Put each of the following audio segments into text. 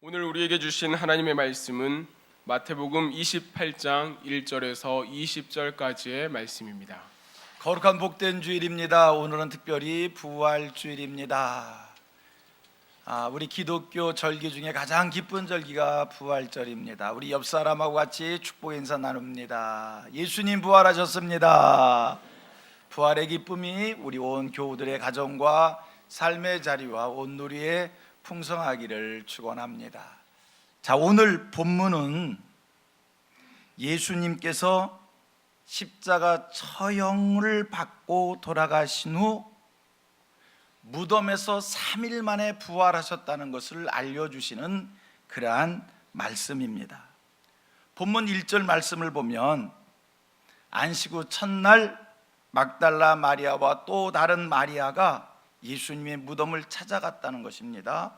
오늘 우리에게 주신 하나님의 말씀은 마태복음 28장 1절에서 20절까지의 말씀입니다. 거룩한 복된 주일입니다. 오늘은 특별히 부활주일입니다. 우리 기독교 절기 중에 가장 기쁜 절기가 부활절입니다. 우리 옆 사람하고 같이 축복 인사 나눕니다. 예수님 부활하셨습니다. 부활의 기쁨이 우리 온 교우들의 가정과 삶의 자리와 온 누리에 풍성하기를 축원합니다. 자, 오늘 본문은 예수님께서 십자가 처형을 받고 돌아가신 후 무덤에서 3일 만에 부활하셨다는 것을 알려주시는 그러한 말씀입니다. 본문 1절 말씀을 보면 안식 후 첫날 막달라 마리아와 또 다른 마리아가 예수님의 무덤을 찾아갔다는 것입니다.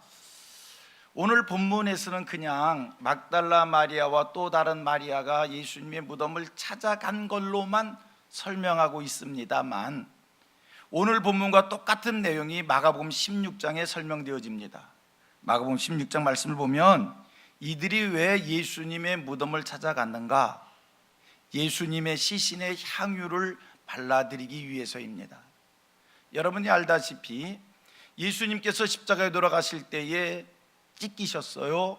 오늘 본문에서는 그냥 막달라 마리아와 또 다른 마리아가 예수님의 무덤을 찾아간 걸로만 설명하고 있습니다만, 오늘 본문과 똑같은 내용이 마가복음 16장에 설명되어집니다. 마가복음 16장 말씀을 보면 이들이 왜 예수님의 무덤을 찾아갔는가? 예수님의 시신의 향유를 발라드리기 위해서입니다. 여러분이 알다시피 예수님께서 십자가에 돌아가실 때에 찢기셨어요.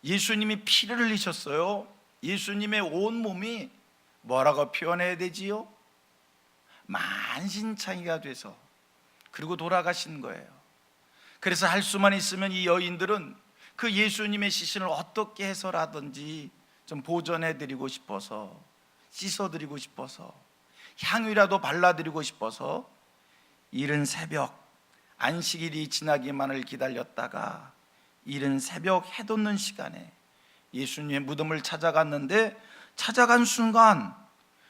예수님이 피를 흘리셨어요. 예수님의 온 몸이 뭐라고 표현해야 되지요? 만신창이가 돼서 그리고 돌아가신 거예요. 그래서 할 수만 있으면 이 여인들은 그 예수님의 시신을 어떻게 해서라든지 좀 보존해드리고 싶어서, 씻어드리고 싶어서, 향유라도 발라드리고 싶어서 이른 새벽 안식일이 지나기만을 기다렸다가 이른 새벽 해 돋는 시간에 예수님의 무덤을 찾아갔는데, 찾아간 순간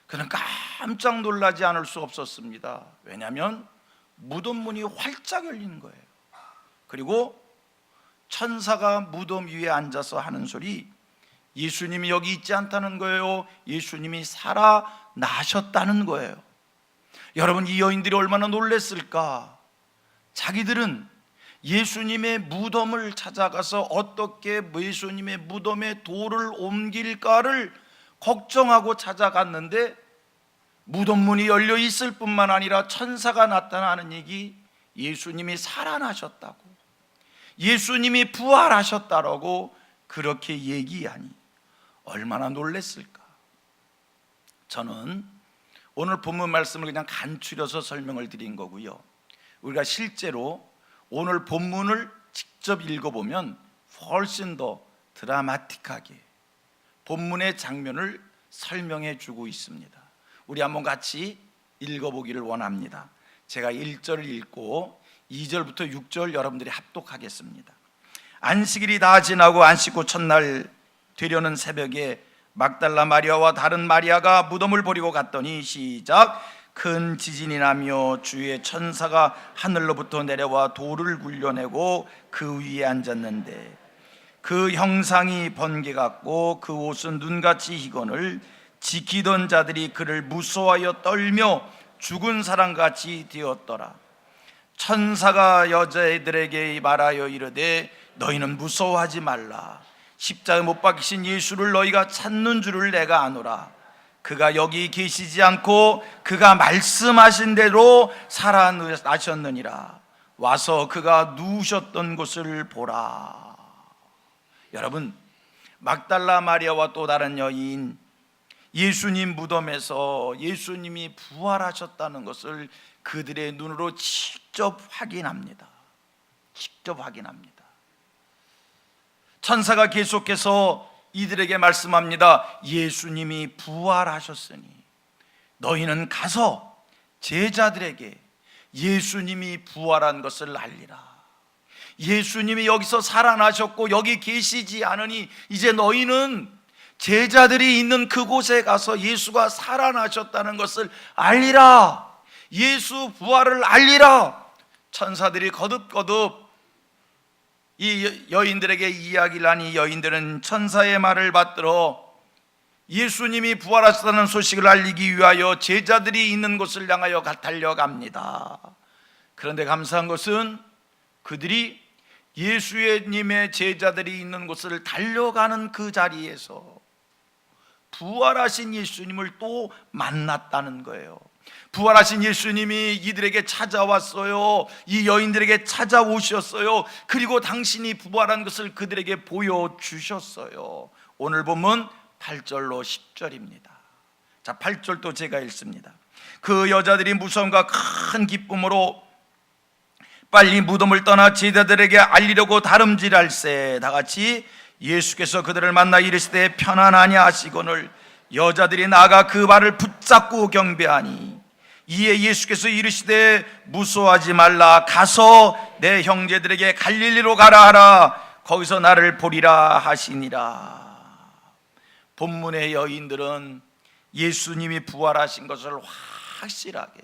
그는 깜짝 놀라지 않을 수 없었습니다. 왜냐하면 무덤 문이 활짝 열리는 거예요. 그리고 천사가 무덤 위에 앉아서 하는 소리, 예수님이 여기 있지 않다는 거예요. 예수님이 살아나셨다는 거예요. 여러분, 이 여인들이 얼마나 놀랐을까? 자기들은 예수님의 무덤을 찾아가서 어떻게 예수님의 무덤에 돌을 옮길까를 걱정하고 찾아갔는데, 무덤 문이 열려 있을 뿐만 아니라 천사가 나타나는 얘기, 예수님이 살아나셨다고, 예수님이 부활하셨다라고 그렇게 얘기하니 얼마나 놀랐을까? 저는 오늘 본문 말씀을 그냥 간추려서 설명을 드린 거고요, 우리가 실제로 오늘 본문을 직접 읽어보면 훨씬 더 드라마틱하게 본문의 장면을 설명해 주고 있습니다. 우리 한번 같이 읽어보기를 원합니다. 제가 1절을 읽고 2절부터 6절 여러분들이 합독하겠습니다. 안식일이 다 지나고 안식 후 첫날 되려는 새벽에 막달라 마리아와 다른 마리아가 무덤을 보리고 갔더니, 시작, 큰 지진이 나며 주의 천사가 하늘로부터 내려와 돌을 굴려내고 그 위에 앉았는데, 그 형상이 번개 같고 그 옷은 눈같이 희건을 지키던 자들이 그를 무서워하여 떨며 죽은 사람같이 되었더라. 천사가 여자애들에게 말하여 이르되, 너희는 무서워하지 말라. 십자가에 못 박히신 예수를 너희가 찾는 줄을 내가 아노라. 그가 여기 계시지 않고 그가 말씀하신 대로 살아나셨느니라. 와서 그가 누우셨던 곳을 보라. 여러분, 막달라 마리아와 또 다른 여인, 예수님 무덤에서 예수님이 부활하셨다는 것을 그들의 눈으로 직접 확인합니다. 직접 확인합니다. 천사가 계속해서 이들에게 말씀합니다. 예수님이 부활하셨으니 너희는 가서 제자들에게 예수님이 부활한 것을 알리라. 예수님이 여기서 살아나셨고 여기 계시지 않으니 이제 너희는 제자들이 있는 그곳에 가서 예수가 살아나셨다는 것을 알리라. 예수 부활을 알리라. 천사들이 거듭거듭 이 여인들에게 이야기를 하니, 여인들은 천사의 말을 받들어 예수님이 부활하셨다는 소식을 알리기 위하여 제자들이 있는 곳을 향하여 달려갑니다. 그런데 감사한 것은 그들이 예수님의 제자들이 있는 곳을 달려가는 그 자리에서 부활하신 예수님을 또 만났다는 거예요. 부활하신 예수님이 이들에게 찾아왔어요. 이 여인들에게 찾아오셨어요. 그리고 당신이 부활한 것을 그들에게 보여주셨어요. 오늘 본문 8절로 10절입니다. 자, 8절도 제가 읽습니다. 그 여자들이 무서움과 큰 기쁨으로 빨리 무덤을 떠나 제자들에게 알리려고 다름질할세. 다 같이 예수께서 그들을 만나 이르시되 편안하냐 하시거늘 여자들이 나가 그 발을 붙잡고 경배하니 이에 예수께서 이르시되 무서워하지 말라. 가서 내 형제들에게 갈릴리로 가라 하라. 거기서 나를 보리라 하시니라. 본문의 여인들은 예수님이 부활하신 것을 확실하게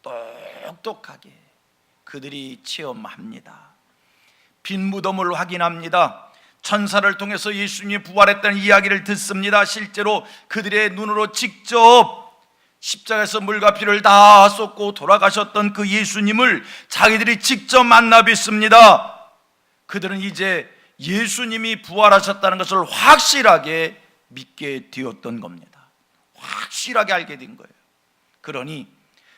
똑똑하게 그들이 체험합니다. 빈 무덤을 확인합니다. 천사를 통해서 예수님이 부활했다는 이야기를 듣습니다. 실제로 그들의 눈으로 직접 십자가에서 물과 피를 다 쏟고 돌아가셨던 그 예수님을 자기들이 직접 만나 뵙습니다. 그들은 이제 예수님이 부활하셨다는 것을 확실하게 믿게 되었던 겁니다. 확실하게 알게 된 거예요. 그러니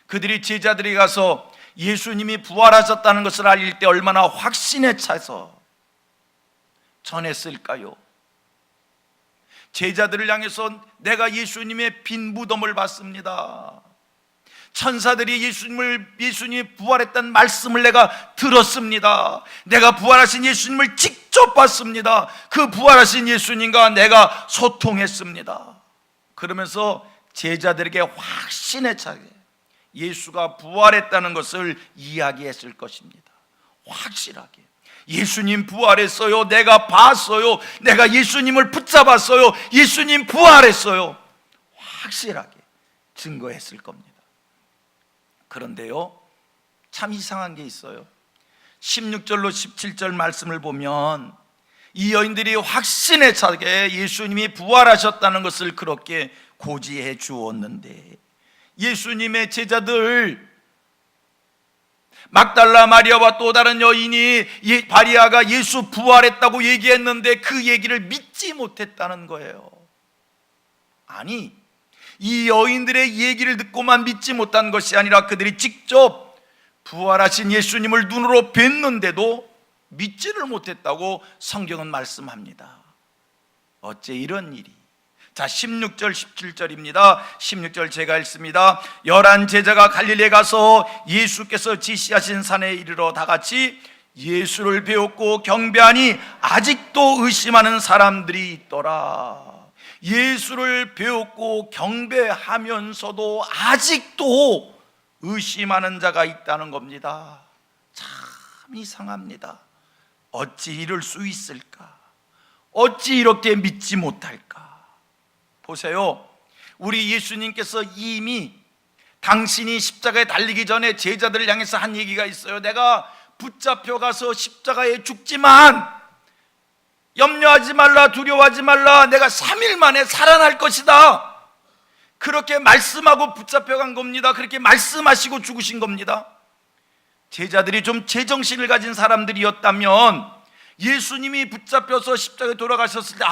그들이 제자들이 가서 예수님이 부활하셨다는 것을 알릴 때 얼마나 확신에 차서 전했을까요? 제자들을 향해서 내가 예수님의 빈 무덤을 봤습니다. 천사들이 예수님이 부활했다는 말씀을 내가 들었습니다. 내가 부활하신 예수님을 직접 봤습니다. 그 부활하신 예수님과 내가 소통했습니다. 그러면서 제자들에게 확신에 차게 예수가 부활했다는 것을 이야기했을 것입니다. 확실하게 예수님 부활했어요. 내가 봤어요. 내가 예수님을 붙잡았어요. 예수님 부활했어요. 확실하게 증거했을 겁니다. 그런데요, 참 이상한 게 있어요. 16절로 17절 말씀을 보면 이 여인들이 확신에 차게 예수님이 부활하셨다는 것을 그렇게 고지해 주었는데 예수님의 제자들 막달라 마리아와 또 다른 여인이 마리아가 예수 부활했다고 얘기했는데 그 얘기를 믿지 못했다는 거예요. 아니, 이 여인들의 얘기를 듣고만 믿지 못한 것이 아니라 그들이 직접 부활하신 예수님을 눈으로 뵀는데도 믿지를 못했다고 성경은 말씀합니다. 어째 이런 일이? 자, 16절 17절입니다 16절 제가 읽습니다. 11 제자가 갈릴리에 가서 예수께서 지시하신 산에 이르러 다 같이 예수를 배웠고 경배하니 아직도 의심하는 사람들이 있더라. 예수를 배웠고 경배하면서도 아직도 의심하는 자가 있다는 겁니다. 참 이상합니다. 어찌 이럴 수 있을까? 어찌 이렇게 믿지 못할까? 보세요. 우리 예수님께서 이미 당신이 십자가에 달리기 전에 제자들을 향해서 한 얘기가 있어요. 내가 붙잡혀 가서 십자가에 죽지만 염려하지 말라, 두려워하지 말라, 내가 3일 만에 살아날 것이다. 그렇게 말씀하고 붙잡혀 간 겁니다. 그렇게 말씀하시고 죽으신 겁니다. 제자들이 좀 제정신을 가진 사람들이었다면 예수님이 붙잡혀서 십자가에 돌아가셨을 때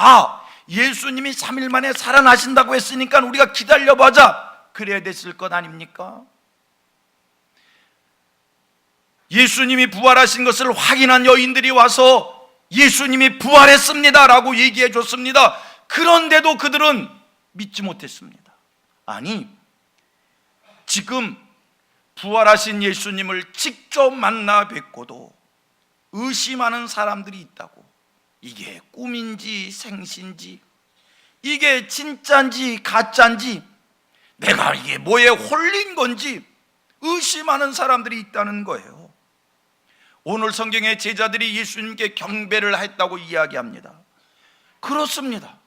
예수님이 3일 만에 살아나신다고 했으니까 우리가 기다려보자, 그래야 됐을 것 아닙니까? 예수님이 부활하신 것을 확인한 여인들이 와서 예수님이 부활했습니다 라고 얘기해 줬습니다. 그런데도 그들은 믿지 못했습니다. 아니, 지금 부활하신 예수님을 직접 만나 뵙고도 의심하는 사람들이 있다고. 이게 꿈인지 생신지, 이게 진짜인지 가짜인지, 내가 이게 뭐에 홀린 건지 의심하는 사람들이 있다는 거예요. 오늘 성경의 제자들이 예수님께 경배를 했다고 이야기합니다. 그렇습니다.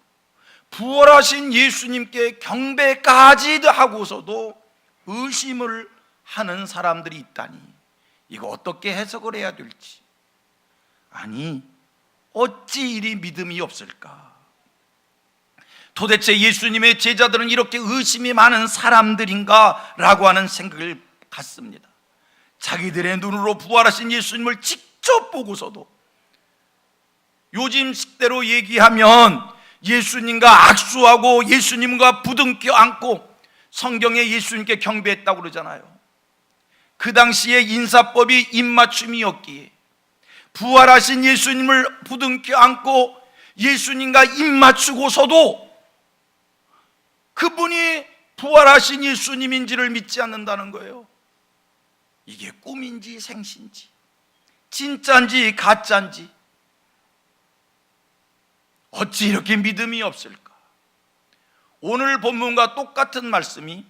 부활하신 예수님께 경배까지 하고서도 의심을 하는 사람들이 있다니, 이거 어떻게 해석을 해야 될지. 아니, 어찌 이리 믿음이 없을까? 도대체 예수님의 제자들은 이렇게 의심이 많은 사람들인가? 라고 하는 생각을 갖습니다. 자기들의 눈으로 부활하신 예수님을 직접 보고서도 요즘 식대로 얘기하면 예수님과 악수하고 예수님과 부둥켜 안고 성경에 예수님께 경배했다고 그러잖아요. 그 당시에 인사법이 입맞춤이었기에 부활하신 예수님을 부둥켜 안고 예수님과 입맞추고서도 그분이 부활하신 예수님인지를 믿지 않는다는 거예요. 이게 꿈인지 생신지, 진짜인지 가짜인지, 어찌 이렇게 믿음이 없을까? 오늘 본문과 똑같은 말씀이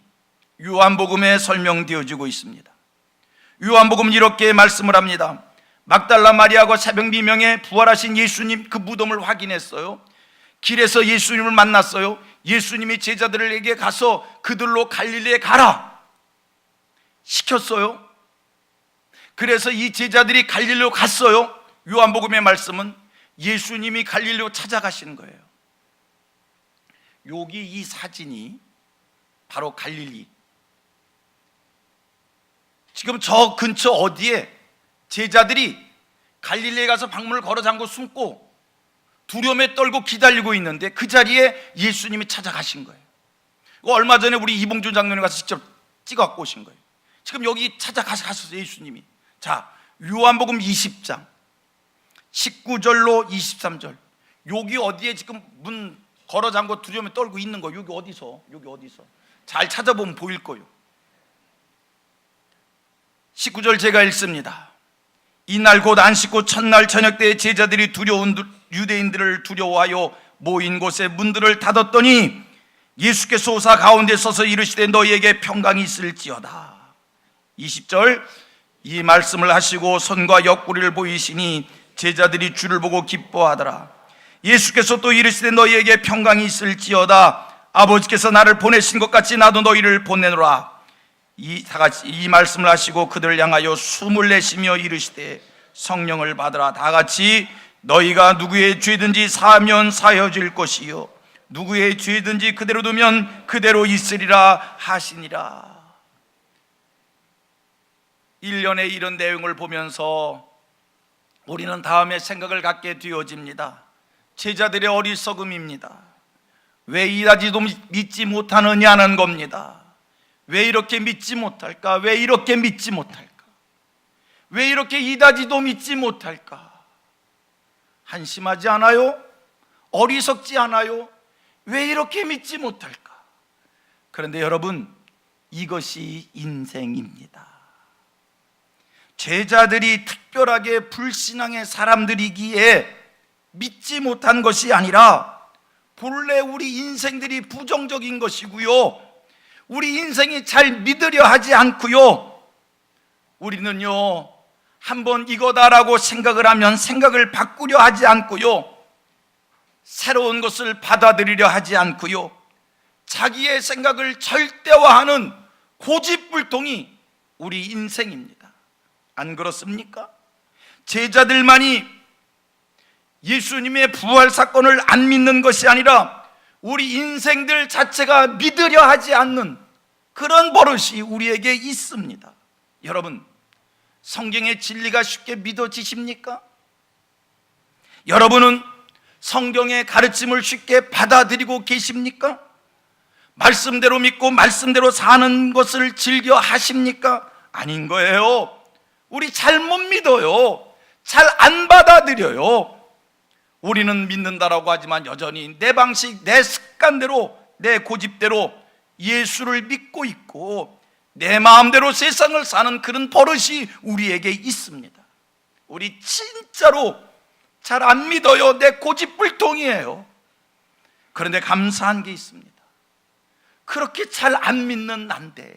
요한복음에 설명되어지고 있습니다. 요한복음은 이렇게 말씀을 합니다. 막달라 마리아가 새벽 미명에 부활하신 예수님 그 무덤을 확인했어요. 길에서 예수님을 만났어요. 예수님이 제자들에게 가서 그들로 갈릴리에 가라 시켰어요. 그래서 이 제자들이 갈릴리로 갔어요. 요한복음의 말씀은 예수님이 갈릴리로 찾아가시는 거예요. 여기 이 사진이 바로 갈릴리. 지금 저 근처 어디에 제자들이 갈릴리에 가서 방문을 걸어 잠고 숨고 두려움에 떨고 기다리고 있는데 그 자리에 예수님이 찾아가신 거예요. 얼마 전에 우리 이봉준 장로님 가서 직접 찍어갖고 오신 거예요. 지금 여기 찾아가셨어요, 예수님이. 자, 요한복음 20장 19절로 23절. 여기 어디에 지금 문 걸어 잠고 두려움에 떨고 있는 거. 여기 어디서 잘 찾아보면 보일 거예요. 19절 제가 읽습니다. 이날 곧 안식구 첫날 저녁 때에 제자들이 두려운 유대인들을 두려워하여 모인 곳에 문들을 닫았더니 예수께서 오사 가운데 서서 이르시되 너희에게 평강이 있을지어다. 20절 이 말씀을 하시고 손과 옆구리를 보이시니 제자들이 주를 보고 기뻐하더라. 예수께서 또 이르시되 너희에게 평강이 있을지어다. 아버지께서 나를 보내신 것 같이 나도 너희를 보내노라. 다같이 이 말씀을 하시고 그들을 향하여 숨을 내쉬며 이르시되 성령을 받으라. 다같이 너희가 누구의 죄든지 사하면 사여질 것이요 누구의 죄든지 그대로 두면 그대로 있으리라 하시니라. 1년에 이런 내용을 보면서 우리는 다음에 생각을 갖게 되어집니다. 제자들의 어리석음입니다. 왜 이다지도 믿지 못하느냐는 겁니다. 왜 이렇게 믿지 못할까? 왜 이렇게 믿지 못할까? 왜 이렇게 이다지도 믿지 못할까? 한심하지 않아요? 어리석지 않아요? 왜 이렇게 믿지 못할까? 그런데 여러분, 이것이 인생입니다. 제자들이 특별하게 불신앙의 사람들이기에 믿지 못한 것이 아니라 본래 우리 인생들이 부정적인 것이고요, 우리 인생이 잘 믿으려 하지 않고요, 우리는요 한번 이거다라고 생각을 하면 생각을 바꾸려 하지 않고요, 새로운 것을 받아들이려 하지 않고요, 자기의 생각을 절대화하는 고집불통이 우리 인생입니다. 안 그렇습니까? 제자들만이 예수님의 부활 사건을 안 믿는 것이 아니라 우리 인생들 자체가 믿으려 하지 않는 그런 버릇이 우리에게 있습니다. 여러분, 성경의 진리가 쉽게 믿어지십니까? 여러분은 성경의 가르침을 쉽게 받아들이고 계십니까? 말씀대로 믿고 말씀대로 사는 것을 즐겨 하십니까? 아닌 거예요. 우리 잘 못 믿어요. 잘 안 받아들여요. 우리는 믿는다라고 하지만 여전히 내 방식, 내 습관대로, 내 고집대로 예수를 믿고 있고 내 마음대로 세상을 사는 그런 버릇이 우리에게 있습니다. 우리 진짜로 잘 안 믿어요. 내 고집불통이에요. 그런데 감사한 게 있습니다. 그렇게 잘 안 믿는 난데,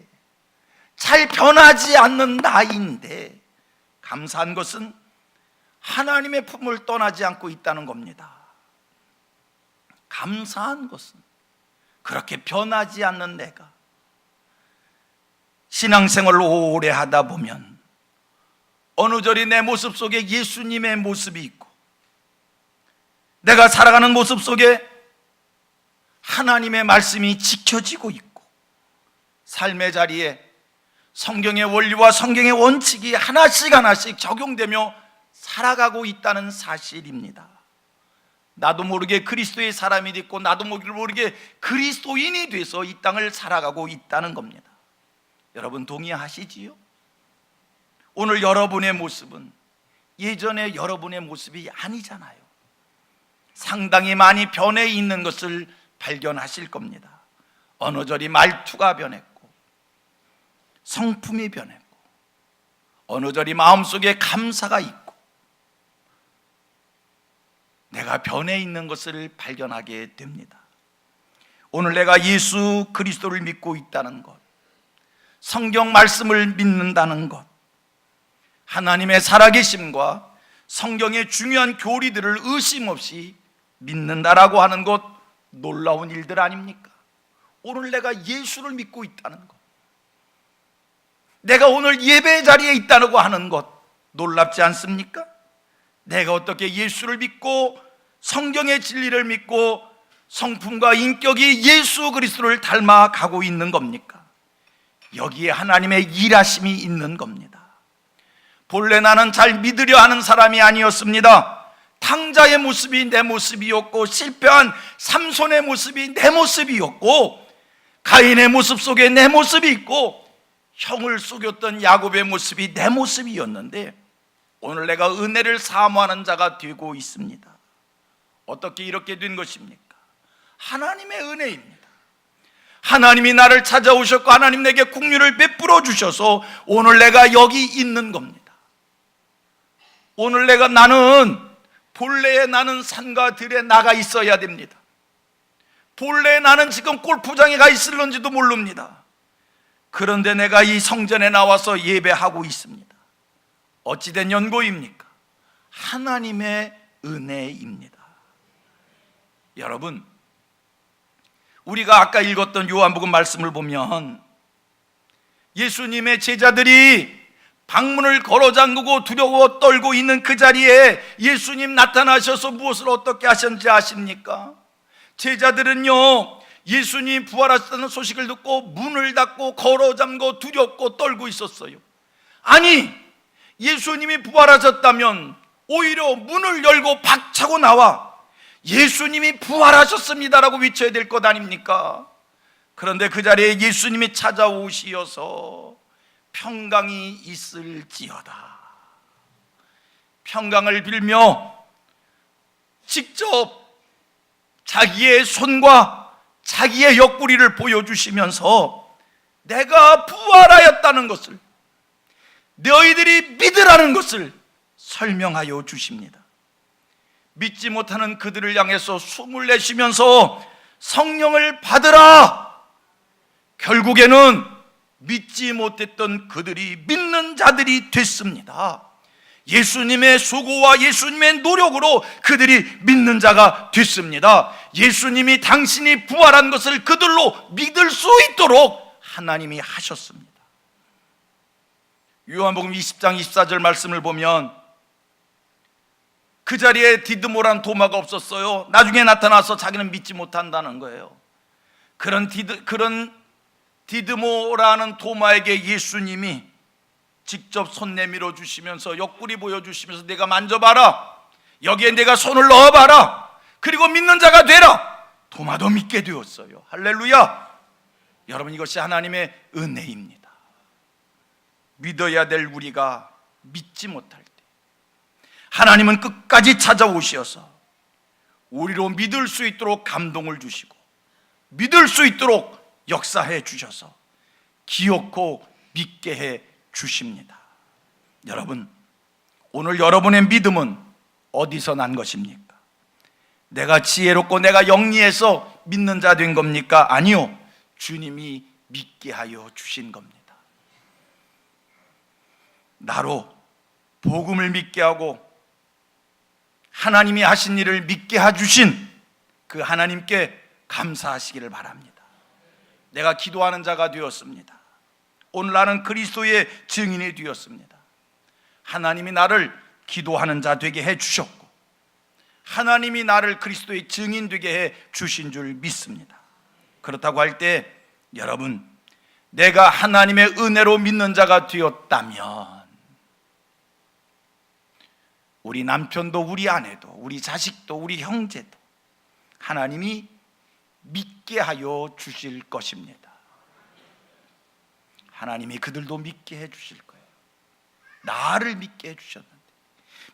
잘 변하지 않는 나인데, 감사한 것은 하나님의 품을 떠나지 않고 있다는 겁니다. 감사한 것은 그렇게 변하지 않는 내가 신앙생활을 오래 하다 보면 어느 절이 내 모습 속에 예수님의 모습이 있고 내가 살아가는 모습 속에 하나님의 말씀이 지켜지고 있고 삶의 자리에 성경의 원리와 성경의 원칙이 하나씩 하나씩 적용되며 살아가고 있다는 사실입니다. 나도 모르게 그리스도의 사람이 됐고 나도 모르게 그리스도인이 돼서 이 땅을 살아가고 있다는 겁니다. 여러분 동의하시지요? 오늘 여러분의 모습은 예전의 여러분의 모습이 아니잖아요. 상당히 많이 변해 있는 것을 발견하실 겁니다. 어느 저리 말투가 변했고 성품이 변했고 어느 저리 마음속에 감사가 있고 내가 변해 있는 것을 발견하게 됩니다. 오늘 내가 예수 그리스도를 믿고 있다는 것, 성경 말씀을 믿는다는 것, 하나님의 살아계심과 성경의 중요한 교리들을 의심 없이 믿는다라고 하는 것, 놀라운 일들 아닙니까? 오늘 내가 예수를 믿고 있다는 것, 내가 오늘 예배 자리에 있다고 하는 것 놀랍지 않습니까? 내가 어떻게 예수를 믿고 성경의 진리를 믿고 성품과 인격이 예수 그리스도를 닮아가고 있는 겁니까? 여기에 하나님의 일하심이 있는 겁니다. 본래 나는 잘 믿으려 하는 사람이 아니었습니다. 탕자의 모습이 내 모습이었고 실패한 삼손의 모습이 내 모습이었고 가인의 모습 속에 내 모습이 있고 형을 속였던 야곱의 모습이 내 모습이었는데 오늘 내가 은혜를 사모하는 자가 되고 있습니다. 어떻게 이렇게 된 것입니까? 하나님의 은혜입니다. 하나님이 나를 찾아오셨고 하나님 내게 국류를 베풀어 주셔서 오늘 내가 여기 있는 겁니다. 오늘 나는 본래의 나는 산과 들에 나가 있어야 됩니다. 본래의 나는 지금 골프장에 가 있을런지도 모릅니다. 그런데 내가 이 성전에 나와서 예배하고 있습니다. 어찌된 연고입니까? 하나님의 은혜입니다. 여러분, 우리가 아까 읽었던 요한복음 말씀을 보면 예수님의 제자들이 방문을 걸어 잠그고 두려워 떨고 있는 그 자리에 예수님 나타나셔서 무엇을 어떻게 하셨는지 아십니까? 제자들은요, 예수님 부활하셨다는 소식을 듣고 문을 닫고 걸어 잠고 두렵고 떨고 있었어요. 아니, 예수님이 부활하셨다면 오히려 문을 열고 박차고 나와 예수님이 부활하셨습니다라고 외쳐야 될 것 아닙니까? 그런데 그 자리에 예수님이 찾아오시어서 평강이 있을지어다, 평강을 빌며 직접 자기의 손과 자기의 옆구리를 보여주시면서 내가 부활하였다는 것을, 너희들이 믿으라는 것을 설명하여 주십니다. 믿지 못하는 그들을 향해서 숨을 내쉬면서 성령을 받으라. 결국에는 믿지 못했던 그들이 믿는 자들이 됐습니다. 예수님의 수고와 예수님의 노력으로 그들이 믿는 자가 됐습니다. 예수님이 당신이 부활한 것을 그들로 믿을 수 있도록 하나님이 하셨습니다. 요한복음 20장 24절 말씀을 보면 그 자리에 디드모란 도마가 없었어요. 나중에 나타나서 자기는 믿지 못한다는 거예요. 그런 디드모라는 도마에게 예수님이 직접 손 내밀어 주시면서 옆구리 보여주시면서 내가 만져봐라, 여기에 내가 손을 넣어봐라, 그리고 믿는 자가 되라. 도마도 믿게 되었어요. 할렐루야. 여러분, 이것이 하나님의 은혜입니다. 믿어야 될 우리가 믿지 못할 때 하나님은 끝까지 찾아오셔서 우리로 믿을 수 있도록 감동을 주시고 믿을 수 있도록 역사해 주셔서 기억고 믿게 해 주십니다. 여러분, 오늘 여러분의 믿음은 어디서 난 것입니까? 내가 지혜롭고 내가 영리해서 믿는 자 된 겁니까? 아니요, 주님이 믿게 하여 주신 겁니다. 나로 복음을 믿게 하고 하나님이 하신 일을 믿게 해주신 그 하나님께 감사하시기를 바랍니다. 내가 기도하는 자가 되었습니다. 오늘 나는 그리스도의 증인이 되었습니다. 하나님이 나를 기도하는 자 되게 해주셨고 하나님이 나를 그리스도의 증인 되게 해 주신 줄 믿습니다. 그렇다고 할 때 여러분, 내가 하나님의 은혜로 믿는 자가 되었다면 우리 남편도 우리 아내도 우리 자식도 우리 형제도 하나님이 믿게 하여 주실 것입니다. 하나님이 그들도 믿게 해 주실 거예요. 나를 믿게 해 주셨는데,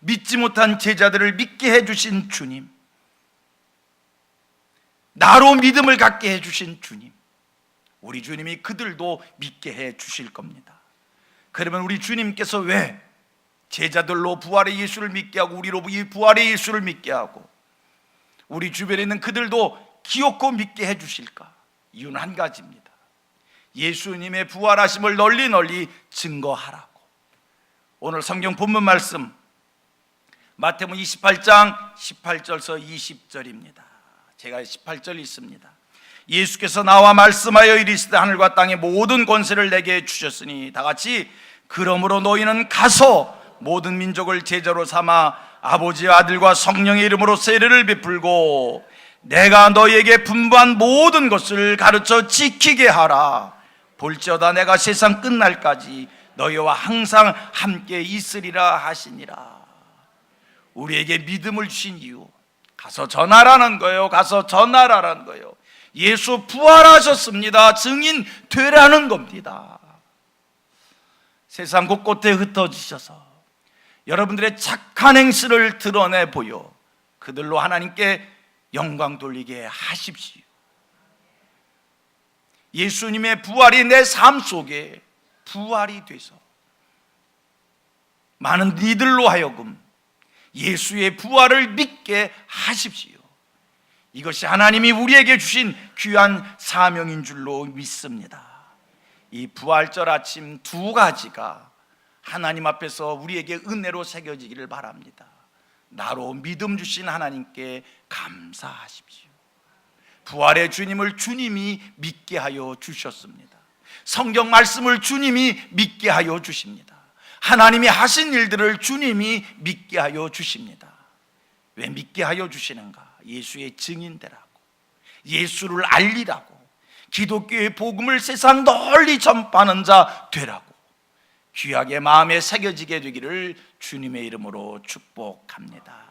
믿지 못한 제자들을 믿게 해 주신 주님, 나로 믿음을 갖게 해 주신 주님, 우리 주님이 그들도 믿게 해 주실 겁니다. 그러면 우리 주님께서 왜 제자들로 부활의 예수를 믿게 하고 우리로 이 부활의 예수를 믿게 하고 우리 주변에 있는 그들도 기어코 믿게 해 주실까? 이유는 한 가지입니다. 예수님의 부활하심을 널리 증거하라고. 오늘 성경 본문 말씀 마태복음 28장 18절서 20절입니다. 제가 18절 읽습니다. 예수께서 나와 말씀하여 이르시되 하늘과 땅의 모든 권세를 내게 주셨으니 다 같이 그러므로 너희는 가서 모든 민족을 제자로 삼아 아버지와 아들과 성령의 이름으로 세례를 베풀고 내가 너희에게 분부한 모든 것을 가르쳐 지키게 하라. 볼지어다 내가 세상 끝날까지 너희와 항상 함께 있으리라 하시니라. 우리에게 믿음을 주신 이유, 가서 전하라는 거예요. 가서 전하라는 거예요. 예수 부활하셨습니다. 증인 되라는 겁니다. 세상 곳곳에 흩어지셔서 여러분들의 착한 행실을 드러내 보여 그들로 하나님께 영광 돌리게 하십시오. 예수님의 부활이 내 삶 속에 부활이 돼서 많은 이들로 하여금 예수의 부활을 믿게 하십시오. 이것이 하나님이 우리에게 주신 귀한 사명인 줄로 믿습니다. 이 부활절 아침 두 가지가 하나님 앞에서 우리에게 은혜로 새겨지기를 바랍니다. 나로 믿음 주신 하나님께 감사하십시오. 부활의 주님을 주님이 믿게 하여 주셨습니다. 성경 말씀을 주님이 믿게 하여 주십니다. 하나님이 하신 일들을 주님이 믿게 하여 주십니다. 왜 믿게 하여 주시는가? 예수의 증인되라고, 예수를 알리라고, 기독교의 복음을 세상 널리 전파하는 자 되라고 귀하게 마음에 새겨지게 되기를 주님의 이름으로 축복합니다.